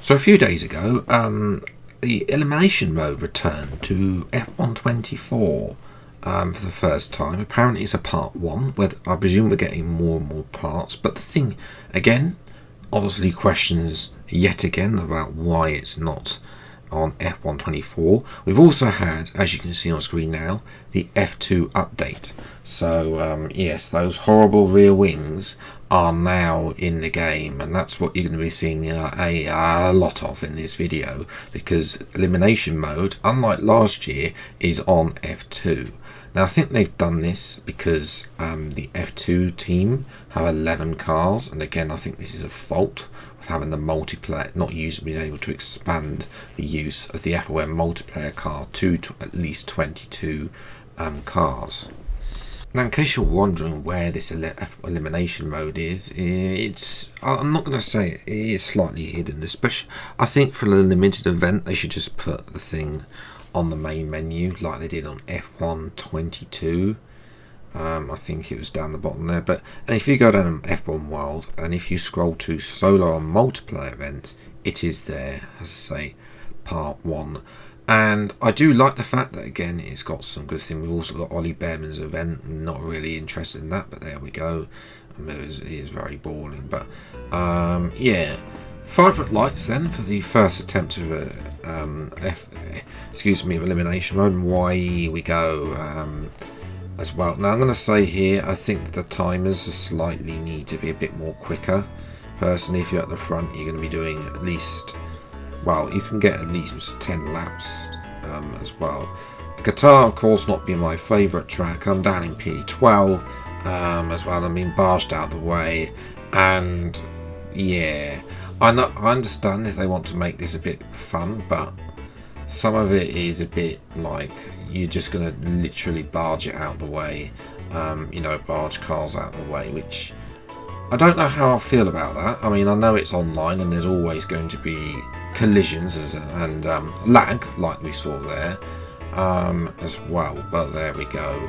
So a few days ago, the Elimination Mode returned to F124 for the first time. Apparently it's a part 1, where I presume we're getting more and more parts. But the thing, again, obviously questions yet again about why it's not on F124. We've also had, as you can see on screen now, the F2 update. So yes, those horrible rear wings are now in the game, and that's what you're going to be seeing a lot of in this video, because Elimination Mode, unlike last year, is on F2. Now I think they've done this because the F2 team have 11 cars, and again I think this is a fault with having the multiplayer, not being able to expand the use of the FOM multiplayer car to at least 22 cars. Now, in case you're wondering where this elimination mode is, I'm not going to say it is slightly hidden. Especially, I think for a limited event, they should just put the thing on the main menu like they did on F122. I think it was down the bottom there. But if you go down to F1 World, and if you scroll to solo and multiplayer events, it is there, as I say, part 1. And I do like the fact that, again, it's got some good things. We've also got Ollie Behrman's event. I'm not really interested in that, but there we go. It is very boring. But, yeah. 5 lights then for the first attempt of elimination mode. And away we go as well. Now, I'm going to say here, I think the timers slightly need to be a bit more quicker. Personally, if you're at the front, you're going to be doing at least... well, you can get at least 10 laps as well. Qatar, of course, not being my favourite track. I'm down in P12 as well. I'm being barged out of the way. And, yeah, I understand if they want to make this a bit fun, but some of it is a bit like you're just going to literally barge it out of the way. Barge cars out of the way, which... I don't know how I feel about that. I mean, I know it's online and there's always going to be collisions and lag, like we saw there, as well. But there we go.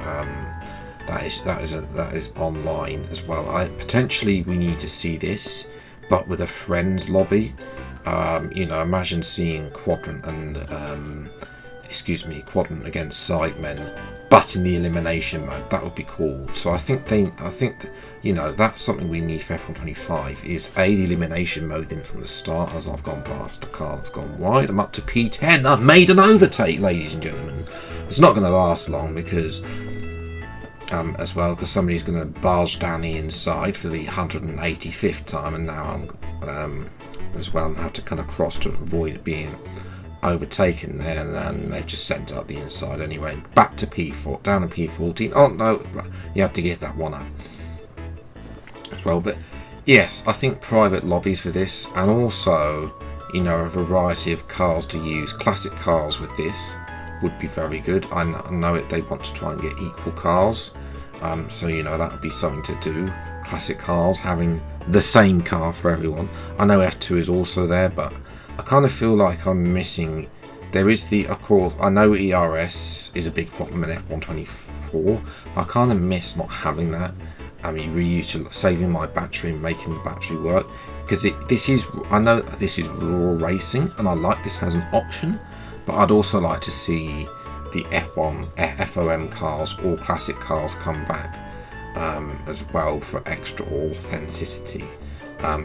That is online as well. Potentially we need to see this, but with a friends lobby. Imagine seeing Quadrant Quadrant against Sidemen, but in the elimination mode. That would be cool. So I think that's something we need for F125, is the elimination mode in from the start. As I've gone past the car that's gone wide, I'm up to P10. I've made an overtake, ladies and gentlemen. It's not going to last long because somebody's going to barge down the inside for the 185th time, and now I'm have to kind of cross to avoid being overtaken there, and they've just sent up the inside anyway. Back to P4, down to P14. Oh no, you have to get that one up as well. But yes, I think private lobbies for this, and also a variety of cars to use. Classic cars with this would be very good. I know they want to try and get equal cars, so that would be something to do. Classic cars having the same car for everyone. I know F2 is also there, but I kind of feel like I'm missing. There is of course, I know ERS is a big problem in F124. I kind of miss not having that. I mean, saving my battery and making the battery work, because I know this is raw racing, and I like this as an option, but I'd also like to see the FOM cars or classic cars come back as well for extra authenticity.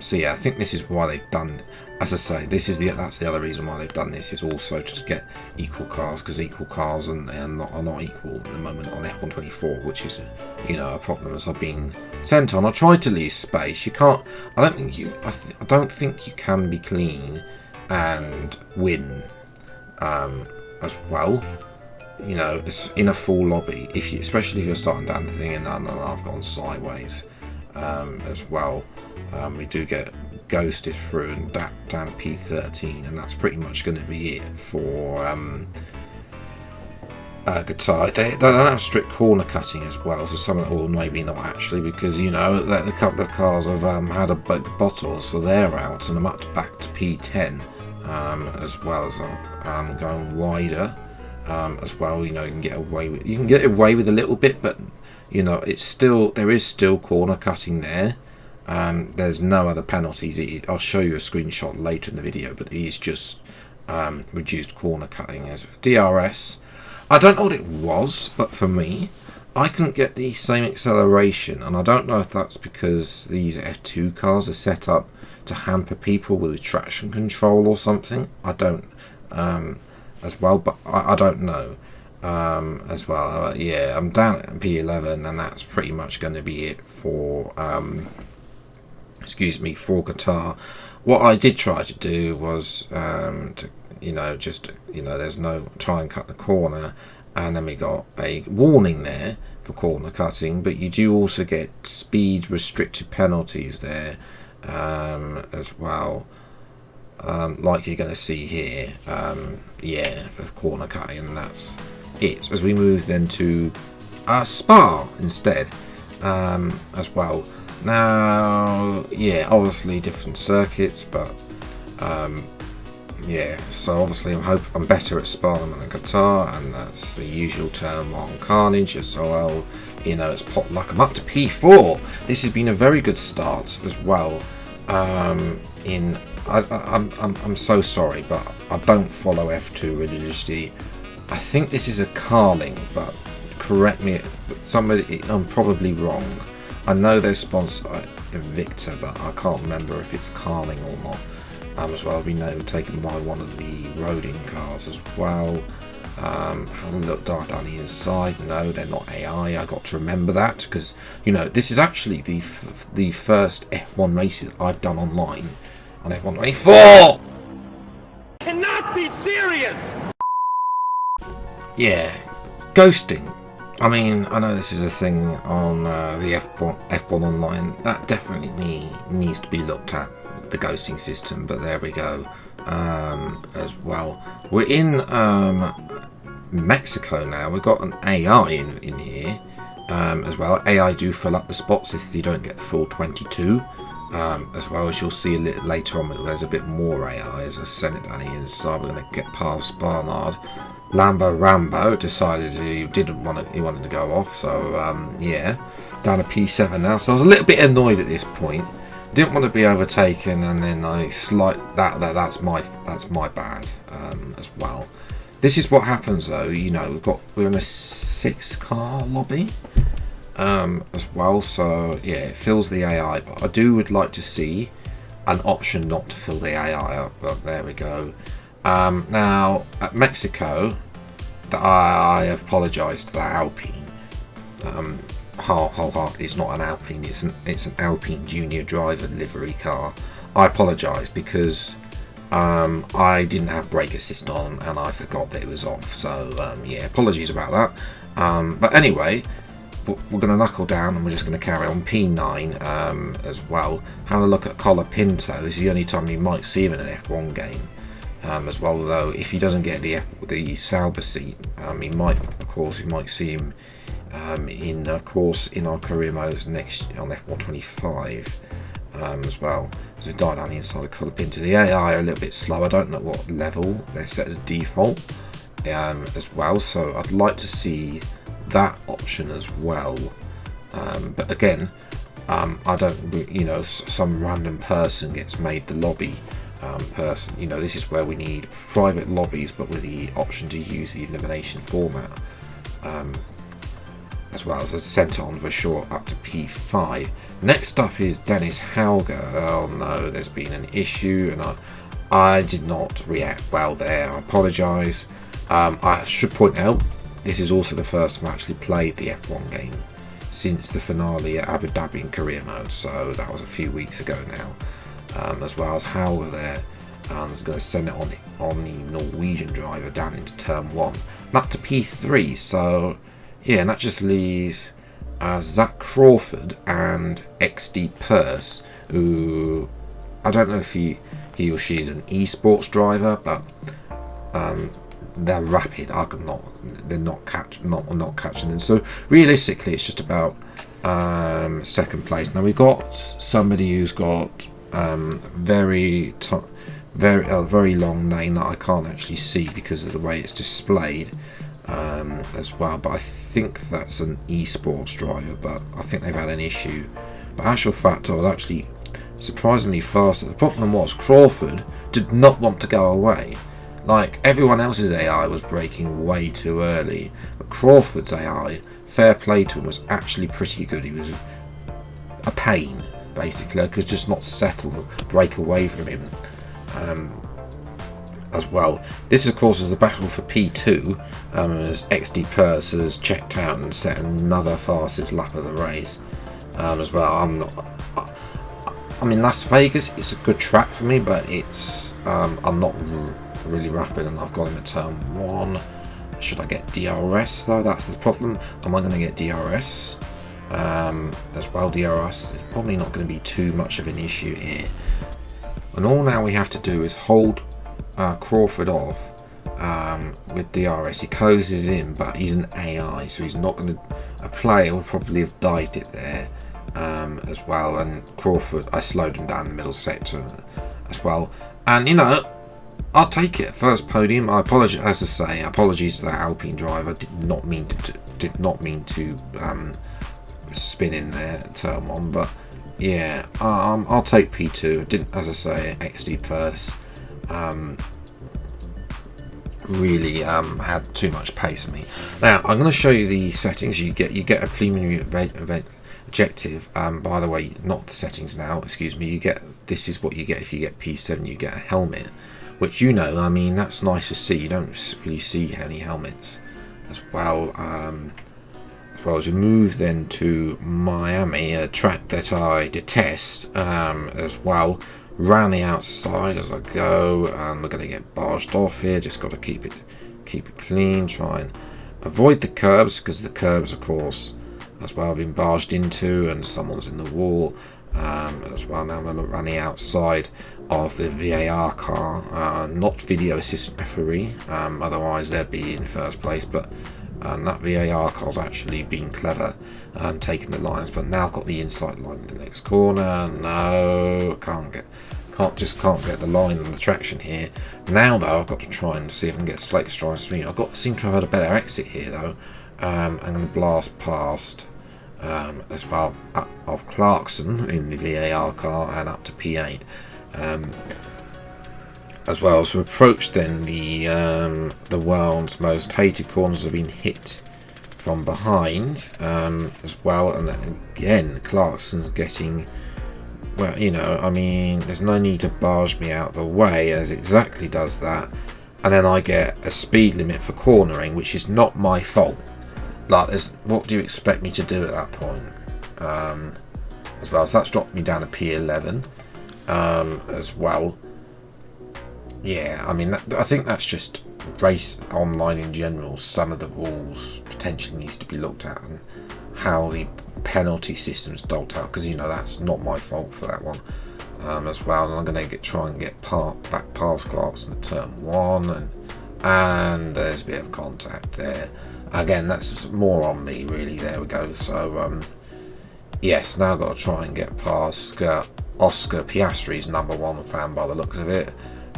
So yeah, I think this is why they've done. As I say, that's the other reason why they've done this, is also to get equal cars, because equal cars are not equal at the moment on F124, which is a problem as I've been sent on. I tried to leave space. You can't. I don't think you can be clean and win as well. In a full lobby, especially if you're starting down the thing, and I've gone sideways as well. We do get ghosted through and down to P13, and that's pretty much going to be it for Qatar. They don't have strict corner cutting as well, so some of it, or maybe not actually, because a couple of cars have had a bottle, so they're out, and I'm back to P10 as well as I'm going wider as well. You can get away with a little bit, but there is still corner cutting there. There's no other penalties. I'll show you a screenshot later in the video, but he's just reduced corner cutting as DRS. I don't know what it was, but for me, I couldn't get the same acceleration, and I don't know if that's because these F2 cars are set up to hamper people with traction control or something. I don't as well, but I don't know as well. Yeah, I'm down at P11, and that's pretty much going to be it for for Qatar. What I did try to do was there's no try and cut the corner, and then we got a warning there for corner cutting, but you do also get speed restricted penalties there as well, like you're going to see here, for corner cutting, and that's it. As we move then to Spa instead as well. Now, obviously different circuits, but so obviously I'm better at Spa than at Qatar, and that's the usual Turn 1 carnage as well. It's pot luck. I'm up to P4. This has been a very good start as well. I'm so sorry, but I don't follow F2 religiously. I think this is a Carling, but correct me, I'm probably wrong. I know they're sponsored by Victor, but I can't remember if it's Carling or not. As well, we know taken by one of the roading cars as well. Have a look down the inside. No, they're not AI. I got to remember that because this is actually the first F1 races I've done online on F124. Cannot be serious. Yeah, ghosting. I mean, I know this is a thing on the F1 online that definitely needs to be looked at, the ghosting system, but there we go as well. We're in Mexico now. We've got an AI in here as well. AI do fill up the spots if you don't get the full 22 as well, as you'll see a little later on. There's a bit more AI as I send it down the inside. We're going to get past Barnard. Rambo decided he wanted to go off, so down to P7 now. So I was a little bit annoyed at this point. Didn't want to be overtaken, and then I that's my bad as well. This is what happens though. We're in a 6-car lobby as well, so it fills the AI. But I would like to see an option not to fill the AI up. But there we go. Now at Mexico, I apologise to the Alpine. It's not an Alpine. It's an Alpine Junior Driver livery car. I apologise because I didn't have brake assist on and I forgot that it was off. So apologies about that. But anyway, we're going to knuckle down and we're just going to carry on. P9 as well. Have a look at Colapinto. This is the only time you might see him in an F1 game. As well, though, if he doesn't get the Sauber seat, we might see him in our career modes next on F1 25 as well. So dive down the inside of Colapinto. The AI are a little bit slow. I don't know what level they're set as default as well. So I'd like to see that option as well. But again, I don't. Some random person gets made the lobby. Person, this is where we need private lobbies, but with the option to use the elimination format as well. So sent on for sure up to P5. Next up is Dennis Hauger. Oh no, there's been an issue, and I did not react well there. I apologise. I should point out this is also the first time I actually played the F1 game since the finale at Abu Dhabi in career mode, so that was a few weeks ago now. As well as Hauger there, and is going to send it on the Norwegian driver down into turn 1, and up to P3. So and that just leaves Zach Crawford and XD Purse, who I don't know if he or she is an esports driver, but they're rapid. They're not catching them. So realistically, it's just about second place. Now we've got somebody who's got very long name that I can't actually see because of the way it's displayed as well, but I think that's an esports driver, but I think they've had an issue but actual fact I was actually surprisingly faster. The problem was Crawford did not want to go away. Like, everyone else's AI was braking way too early, but Crawford's AI, fair play to him, was actually pretty good. He was a pain, basically. I could just not settle and break away from him as well. This, of course, is the battle for P2, as XD Purse has checked out and set another fastest lap of the race as well. I'm in Las Vegas. It's a good track for me, but it's I'm not really rapid, and I've got him at turn 1. Should I get DRS though? That's the problem. Am I going to get DRS as well? DRS is probably not going to be too much of an issue here. And all now we have to do is hold Crawford off with DRS. He closes in, but he's an AI, so he's not going to. A player would probably have dived it there as well. And Crawford, I slowed him down the middle sector as well. And you know, I'll take it. First podium. I apologize, as I say, apologies to that Alpine driver. Did not mean to spin in there at turn 1, but yeah, I'll take P2. Didn't, as I say, XD Purse really had too much pace on me. Now I'm going to show you the settings. You get a preliminary objective. By the way, not the settings now. Excuse me. This is what you get if you get P7. You get a helmet, which, you know, I mean, that's nice to see. You don't really see any helmets as well. As we move then to Miami, a track that I detest as well. Round the outside as I go, and we're going to get barged off here. Just got to keep it clean. Try and avoid the curbs, because the curbs, of course, as well, have been barged into, and someone's in the wall as well. Now I'm going to run the outside of the VAR car, not video assistant referee, otherwise they'd be in first place, but that VAR car's actually been clever, taking the lines. But now I've got the inside line in the next corner. No, can't get the line and the traction here. Now though, I've got to try and see if I can get Slate Stride Street. Seem to have had a better exit here though. I'm going to blast past as well of Clarkson in the VAR car and up to P8. As well, so approach then the world's most hated corners have been hit from behind as well, and then again Clarkson's getting, well, you know, I mean, there's no need to barge me out the way, as exactly does that, and then I get a speed limit for cornering, which is not my fault. Like, what do you expect me to do at that point as well? So that's dropped me down to P11 as well. Yeah, I mean, I think that's just race online in general. Some of the rules potentially needs to be looked at, and how the penalty system's doled out, because, you know, that's not my fault for that one as well. And I'm going to try and get back past Clarkson at turn 1, and there's a bit of contact there. Again, that's more on me, really. There we go. So yes, now I've got to try and get past Oscar Piastri's #1 fan by the looks of it.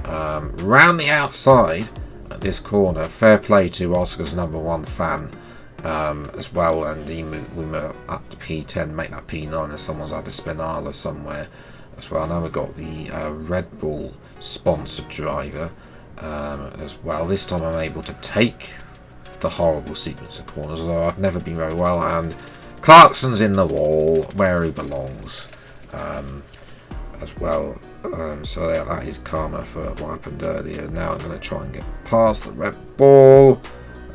Round the outside at this corner, fair play to Oscar's #1 fan as well, and we move up to P10, make that P9, and someone's had a Spinala somewhere as well. Now we've got the Red Bull sponsored driver as well. This time I'm able to take the horrible sequence of corners, although I've never been very well, and Clarkson's in the wall where he belongs as well. So that is karma for what happened earlier. Now I'm going to try and get past the Red Bull.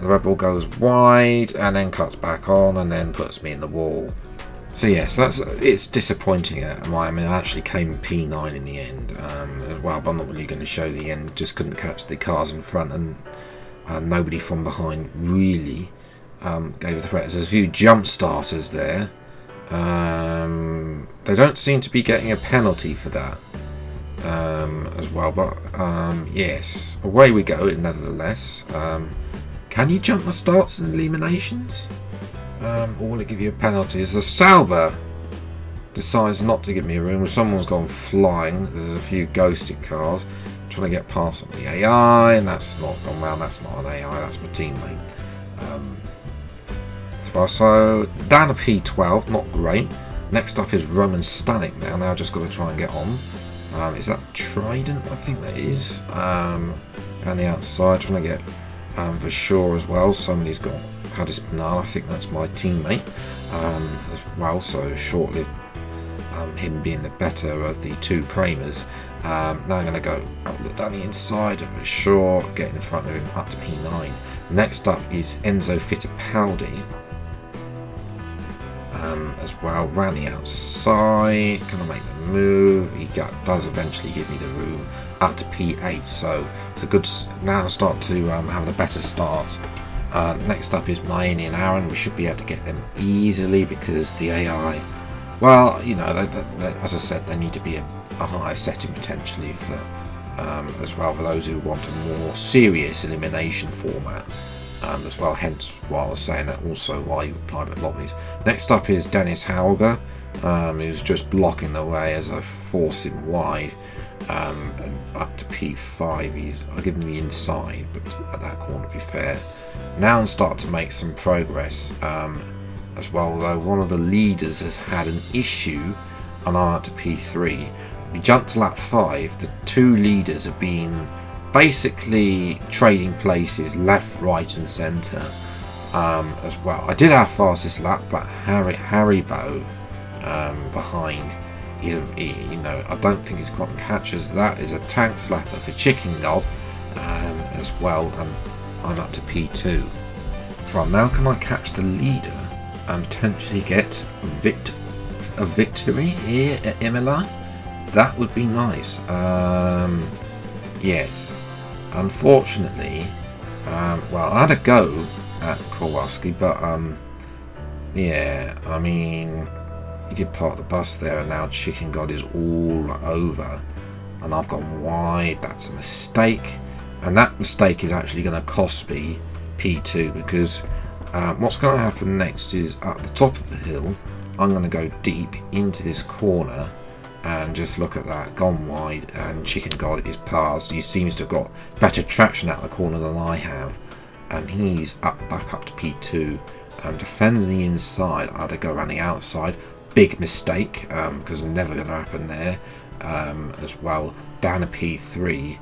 The Red Bull goes wide and then cuts back on and then puts me in the wall. So yes, it's disappointing. I mean, I actually came P9 in the end as well, but I'm not really going to show the end. Just couldn't catch the cars in front, and nobody from behind really gave a threat. There's a few jump starters there. They don't seem to be getting a penalty for that as well, but yes, away we go nevertheless. Can you jump the starts and eliminations? Or will it give you a penalty? As the Sauber decides not to give me a room, someone's gone flying. There's a few ghosted cars trying to get past on the AI, and that's not gone well. That's not an AI, that's my teammate. So down to P12, not great. Next up is Roman Static now. Now I've just got to try and get on. Is that Trident? I think that is. And the outside, trying to get for sure as well. Somebody's got Hadis Banana. I think that's my teammate as well. So short-lived him being the better of the two Pramers. Now I'm going to go outlook down the inside for sure, getting in front of him up to P9. Next up is Enzo Fittipaldi. As well, round the outside, gonna make the move. He does eventually give me the room up to P8, so it's a good. Now start to have a better start. Next up is Maini and Aaron. We should be able to get them easily because the AI, well, you know, as I said, they need to be a higher setting potentially for as well for those who want a more serious elimination format. As well, hence why I was saying that, also why you private lobbies. Next up is Dennis Hauger, who's just blocking the way as I force him wide, and up to P5. I'll give him the inside, but at that corner, to be fair. Now I'm starting to make some progress as well, although one of the leaders has had an issue on R up to P3. We jumped to lap 5, the two leaders have been basically trading places left, right and centre as well. I did have fastest lap, but Haribo behind, you know, I don't think he's quite catches. That is a tank slapper for Chicken God as well, and I'm up to P2. Right, now can I catch the leader and potentially get a victory here at Imola? That would be nice. Yes. Unfortunately, well, I had a go at Kowalski, but yeah, I mean, he did park the bus there, and now Chicken God is all over, and I've gone wide. That's a mistake, and that mistake is actually going to cost me P2 because what's going to happen next is at the top of the hill, I'm going to go deep into this corner. And just look at that, gone wide, and Chicken God is past. He seems to have got better traction out of the corner than I have, and he's back up to P2. Defends the inside. I had to go around the outside. Big mistake because never going to happen there. As well, down to P3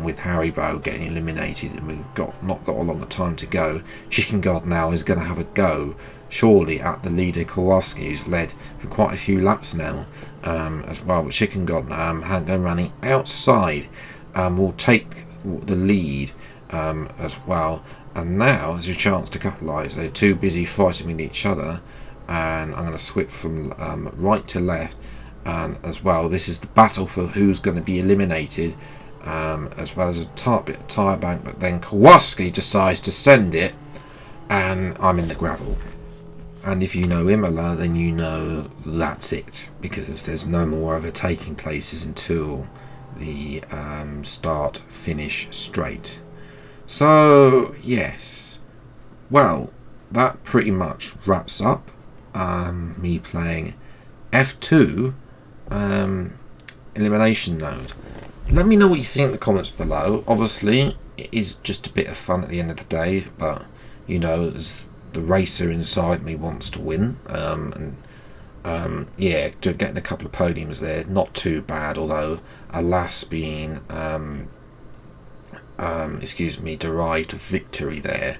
with Haribo getting eliminated, and we've not got a lot of time to go. Chicken God now is going to have a go. Surely at the leader Kowalski, who's led for quite a few laps now as well, but Chicken God going around the outside will take the lead as well, and now there's a chance to capitalise. They're too busy fighting with each other, and I'm going to switch from right to left, and as well this is the battle for who's going to be eliminated, as well as a bit of tyre bank, but then Kowalski decides to send it, and I'm in the gravel. And if you know Imola, then you know that's it, because there's no more overtaking places until the start finish straight. So yes, well, that pretty much wraps up me playing F2 Elimination Mode. Let me know what you think in the comments below. Obviously it is just a bit of fun at the end of the day, but you know, the racer inside me wants to win, yeah, getting a couple of podiums there, not too bad, although alas being excuse me, derived victory there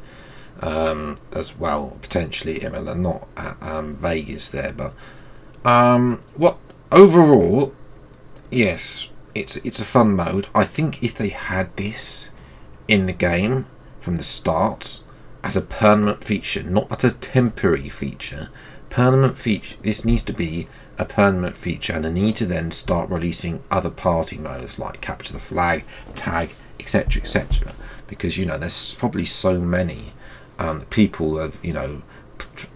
as well, potentially Imola, not at Vegas there, but what overall, yes, it's a fun mode. I think if they had this in the game from the start as a permanent feature, not as a temporary feature, permanent feature, this needs to be a permanent feature, and they need to then start releasing other party modes like capture the flag, tag, etc, etc, because you know there's probably so many people have, you know,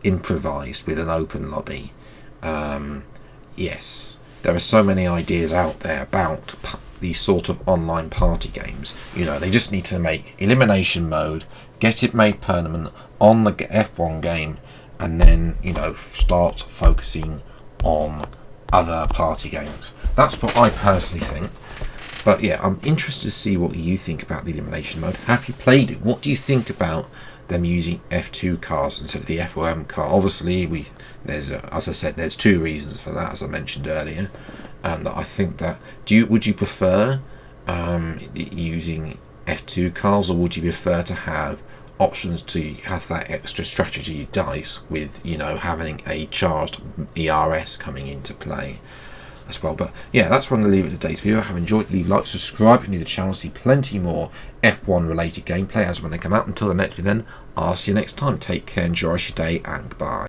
improvised with an open lobby. Yes, there are so many ideas out there about these sort of online party games. You know, they just need to make Elimination Mode, get it made permanent on the F1 game, and then, you know, start focusing on other party games. That's what I personally think. But yeah, I'm interested to see what you think about the Elimination Mode. Have you played it? What do you think about them using F2 cars instead of the FOM car. Obviously, there's as I said, there's two reasons for that, as I mentioned earlier, and I think that would you prefer using F2 cars, or would you prefer to have options to have that extra strategy dice with, you know, having a charged ERS coming into play as well? But yeah, that's where I'm going to leave it today's video. Have enjoyed, leave a like, subscribe if you're new to the channel, see plenty more F1 related gameplay as when they come out. Until the next video then, I'll see you next time. Take care, enjoy your day, and goodbye.